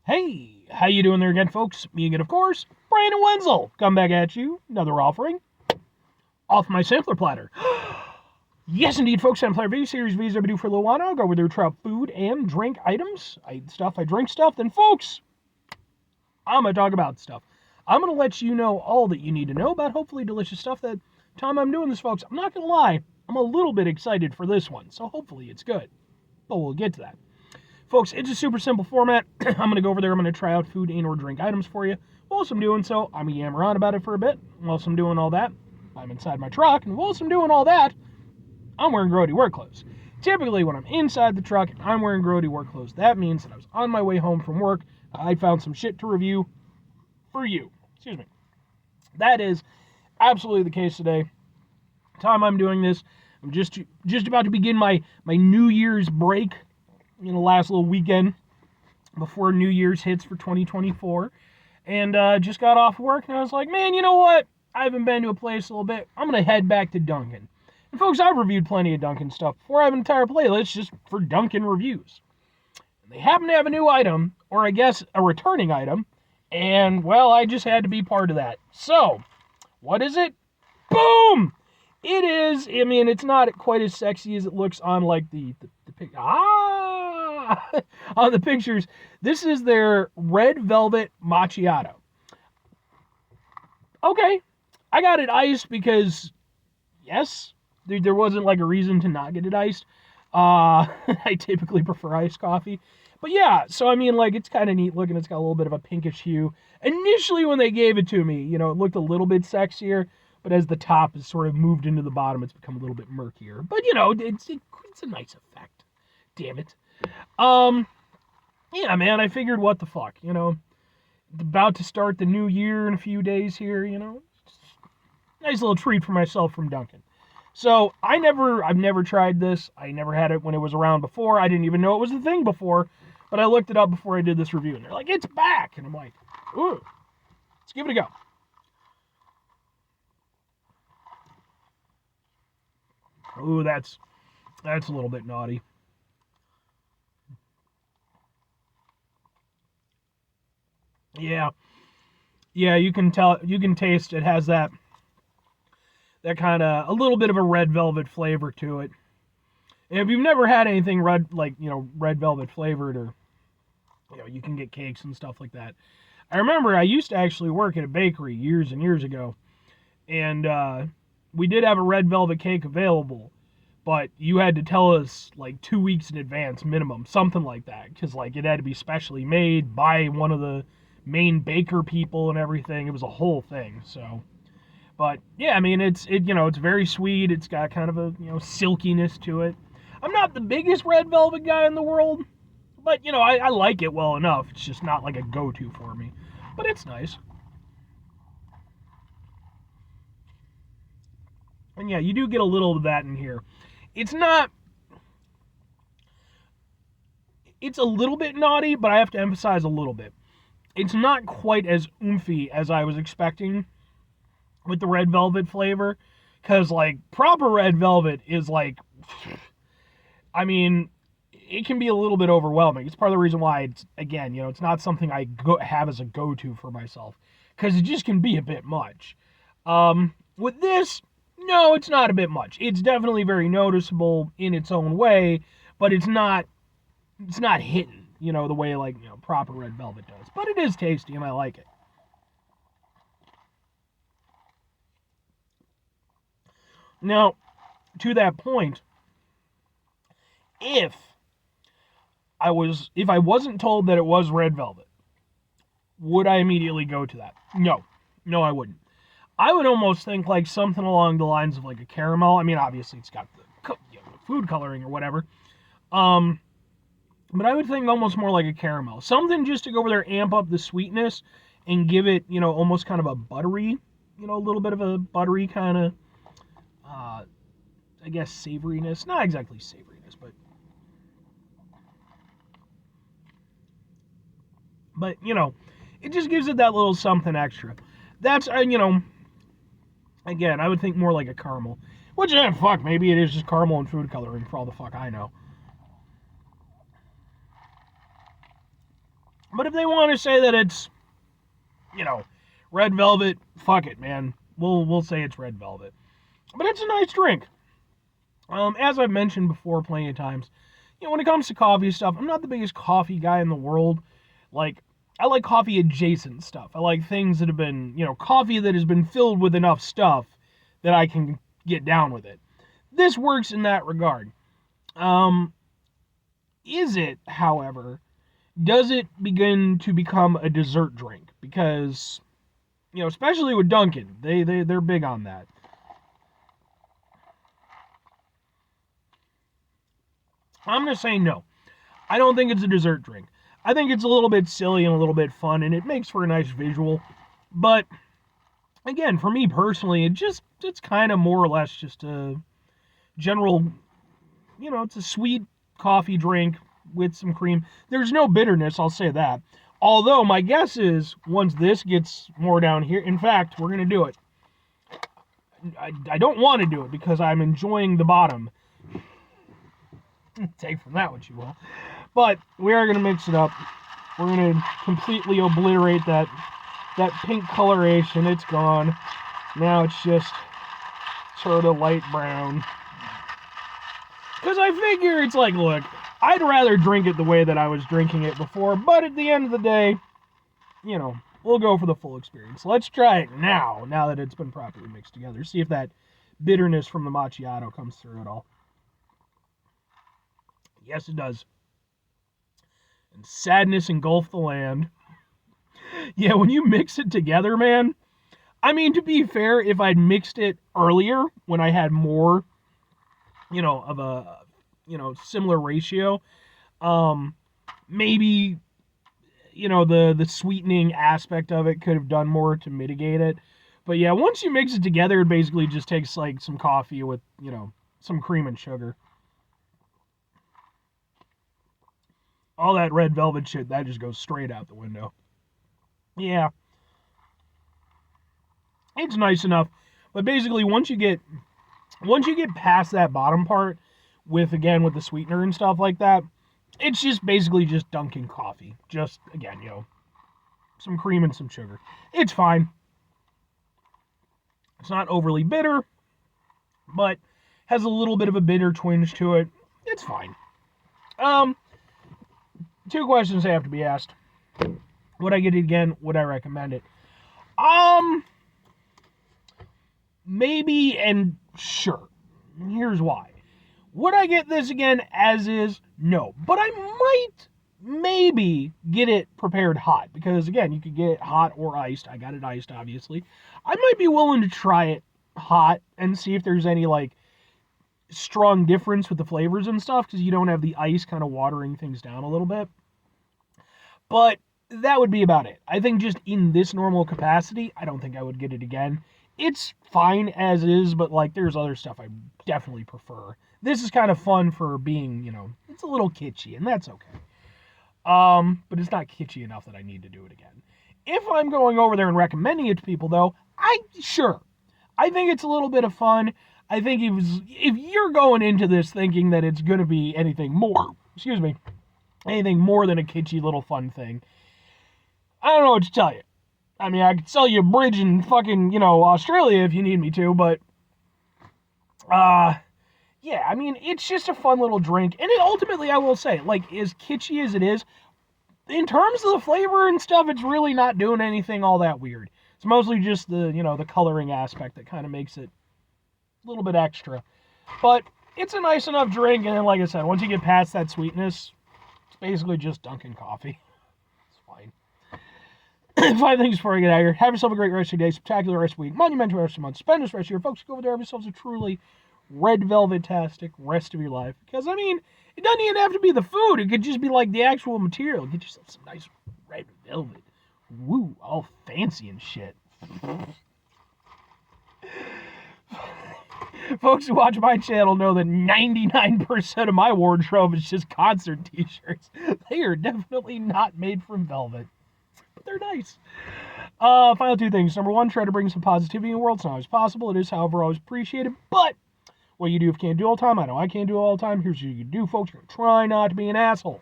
Hey, how you doing there again, folks? Me again, of course, Brandon Wenzel. Come back at you, another offering off my sampler platter. Yes, indeed, folks. Sampler video series videos I've been doing for a little while now. I'll go over there, try food and drink items. I eat stuff, I drink stuff. Then, folks, I'm gonna talk about stuff. I'm gonna let you know all that you need to know about hopefully delicious stuff. That time I'm doing this, folks, I'm not gonna lie, I'm a little bit excited for this one, so hopefully it's good. But we'll get to that. Folks, it's a super simple format. I'm going to go over there. I'm going to try out food and or drink items for you. Whilst I'm doing so, I'm going to yammer on about it for a bit. Whilst I'm doing all that, I'm inside my truck. And whilst I'm doing all that, I'm wearing grody work clothes. Typically, when I'm inside the truck and I'm wearing grody work clothes, that means that I was on my way home from work. I found some shit to review for you. Excuse me. That is absolutely the case today. Time I'm doing this, I'm just about to begin my New Year's break. Last little weekend before New Year's hits for 2024. And just got off work, and I was like, man, you know what? I haven't been to a place a little bit. I'm going to head back to Dunkin. And folks, I've reviewed plenty of Dunkin stuff before. I have an entire playlist just for Dunkin reviews. And they happen to have a new item, or I guess a returning item, and, well, I just had to be part of that. So, what is it? Boom! It is, I mean, it's not quite as sexy as it looks on, like, the picture. On the pictures. This is their red velvet macchiato. Okay, I got it iced because, yes, there wasn't, like, a reason to not get it iced. I typically prefer iced coffee. But, yeah, so, I mean, like, it's kind of neat looking. It's got a little bit of a pinkish hue. Initially, when they gave it to me, it looked a little bit sexier. But as the top has sort of moved into the bottom, it's become a little bit murkier. But, it's a nice effect. Damn it. Yeah, man, I figured what the fuck, about to start the new year in a few days here, nice little treat for myself from Dunkin. So, I've never tried this. I never had it when it was around before. I didn't even know it was a thing before, but I looked it up before I did this review, and they're like, it's back, and I'm like, ooh, let's give it a go. Ooh, that's a little bit naughty. Yeah, you can taste it has that kind of a little bit of a red velvet flavor to it. And if you've never had anything red, like, red velvet flavored, or, you can get cakes and stuff like that. I remember I used to actually work at a bakery years and years ago, and we did have a red velvet cake available, but you had to tell us, like, 2 weeks in advance minimum, something like that, because, like, it had to be specially made by one of the main baker people and everything. It was a whole thing. So, but yeah, I mean, it's very sweet. It's got kind of a, silkiness to it. I'm not the biggest red velvet guy in the world, but, I like it well enough. It's just not like a go-to for me, but it's nice. And yeah, you do get a little of that in here. It's a little bit naughty, but I have to emphasize a little bit. It's not quite as oomphy as I was expecting with the red velvet flavor, because, like, proper red velvet is, like, I mean, it can be a little bit overwhelming. It's part of the reason why it's, again, it's not something I have as a go-to for myself, because it just can be a bit much. With this, no, it's not a bit much. It's definitely very noticeable in its own way, but it's not hitting, the way, like, proper red velvet does. But it is tasty, and I like it. Now, to that point, if I wasn't told that it was red velvet, would I immediately go to that? No, I wouldn't. I would almost think, like, something along the lines of, like, a caramel. I mean, obviously it's got the food coloring or whatever. But I would think almost more like a caramel. Something just to go over there, amp up the sweetness, and give it, almost kind of a buttery, a little bit of a buttery kind of, I guess, savoriness. Not exactly savoriness, but, it just gives it that little something extra. That's, again, I would think more like a caramel. Which, fuck, maybe it is just caramel and food coloring for all the fuck I know. But if they want to say that it's, red velvet, fuck it, man. We'll say it's red velvet. But it's a nice drink. As I've mentioned before plenty of times, when it comes to coffee stuff, I'm not the biggest coffee guy in the world. Like, I like coffee adjacent stuff. I like things that have been, coffee that has been filled with enough stuff that I can get down with it. This works in that regard. Does it begin to become a dessert drink? Because, especially with Dunkin, they're big on that. I'm going to say no. I don't think it's a dessert drink. I think it's a little bit silly and a little bit fun, and it makes for a nice visual. But, again, for me personally, it's kind of more or less just a general, it's a sweet coffee drink with some cream. There's no bitterness, I'll say that. Although, my guess is, once this gets more down here, in fact, we're going to do it. I don't want to do it because I'm enjoying the bottom. Take from that what you will. But we are going to mix it up. We're going to completely obliterate that pink coloration. It's gone. Now it's just sort of light brown. Because I figure it's like, look, I'd rather drink it the way that I was drinking it before, but at the end of the day, we'll go for the full experience. Let's try it now that it's been properly mixed together. See if that bitterness from the macchiato comes through at all. Yes, it does. And sadness engulfed the land. Yeah, when you mix it together, man. I mean, to be fair, if I'd mixed it earlier, when I had more, of a, similar ratio, maybe, the sweetening aspect of it could have done more to mitigate it. But yeah, once you mix it together, it basically just takes like some coffee with, some cream and sugar. All that red velvet shit, that just goes straight out the window. Yeah. It's nice enough. But basically, once you get past that bottom part, with the sweetener and stuff like that, it's just basically just Dunkin' coffee. Just, again, some cream and some sugar. It's fine. It's not overly bitter, but has a little bit of a bitter twinge to it. It's fine. 2 questions have to be asked. Would I get it again? Would I recommend it? Maybe and sure. Here's why. Would I get this again as is? No. But I might maybe get it prepared hot. Because, again, you could get it hot or iced. I got it iced, obviously. I might be willing to try it hot and see if there's any, strong difference with the flavors and stuff. Because you don't have the ice kind of watering things down a little bit. But that would be about it. I think just in this normal capacity, I don't think I would get it again. It's fine as is, but, there's other stuff I definitely prefer. This is kind of fun for being, it's a little kitschy, and that's okay. But it's not kitschy enough that I need to do it again. If I'm going over there and recommending it to people, though, I think it's a little bit of fun. I think if you're going into this thinking that it's going to be anything more than a kitschy little fun thing, I don't know what to tell you. I mean, I could sell you a bridge in fucking, Australia if you need me to, but, yeah, I mean, it's just a fun little drink, and ultimately, I will say, as kitschy as it is, in terms of the flavor and stuff, it's really not doing anything all that weird. It's mostly just the, the coloring aspect that kind of makes it a little bit extra. But it's a nice enough drink, and then, like I said, once you get past that sweetness, it's basically just Dunkin' coffee. It's fine. 5 things before I get out of here. Have yourself a great rest of your day, spectacular rest of the week, monumental rest of the month. Spend this rest of your folks. Go over there, have yourselves a truly red velvet-tastic rest of your life. Because, I mean, it doesn't even have to be the food. It could just be the actual material. Get yourself some nice red velvet. Woo, all fancy and shit. Folks who watch my channel know that 99% of my wardrobe is just concert t-shirts. They are definitely not made from velvet. But they're nice. Final 2 things. Number 1, try to bring some positivity in the world. It's not always possible. It is, however, always appreciated. But what you do if you can't do all the time, I know I can't do it all the time. Here's what you can do, folks. You're going to try not to be an asshole.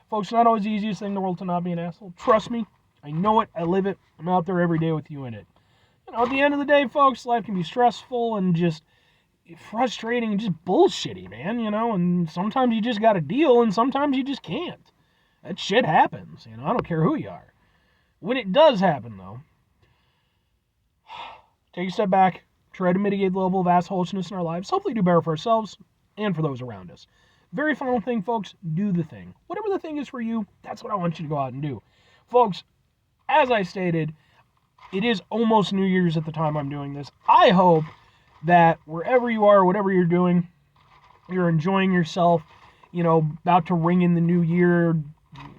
Folks, it's not always the easiest thing in the world to not be an asshole. Trust me. I know it. I live it. I'm out there every day with you in it. At the end of the day, folks, life can be stressful and just frustrating and just bullshitty, man, and sometimes you just got to deal and sometimes you just can't. That shit happens, I don't care who you are. When it does happen, though, take a step back, try to mitigate the level of assholishness in our lives, hopefully do better for ourselves and for those around us. Very final thing, folks, do the thing. Whatever the thing is for you, that's what I want you to go out and do. Folks, as I stated, it is almost New Year's at the time I'm doing this. I hope that wherever you are, whatever you're doing, you're enjoying yourself, about to ring in the new year,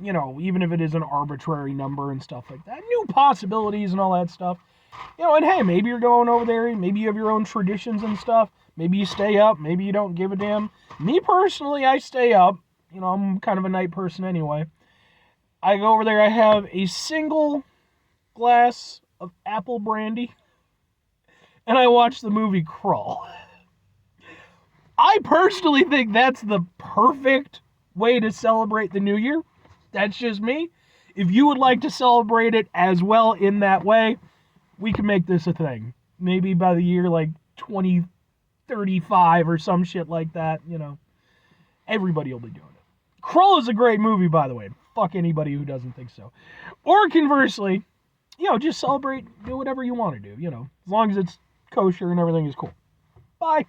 even if it is an arbitrary number and stuff like that, new possibilities and all that stuff. And hey, maybe you're going over there, maybe you have your own traditions and stuff, maybe you stay up, maybe you don't give a damn. Me personally, I stay up, I'm kind of a night person anyway. I go over there, I have a single glass of apple brandy, and I watch the movie Crawl. I personally think that's the perfect way to celebrate the new year. That's just me. If you would like to celebrate it as well in that way, we can make this a thing. Maybe by the year like 2035 or some shit like that, everybody will be doing it. Crawl is a great movie, by the way. Fuck anybody who doesn't think so. Or conversely, just celebrate, do whatever you want to do, as long as it's kosher and everything is cool. Bye.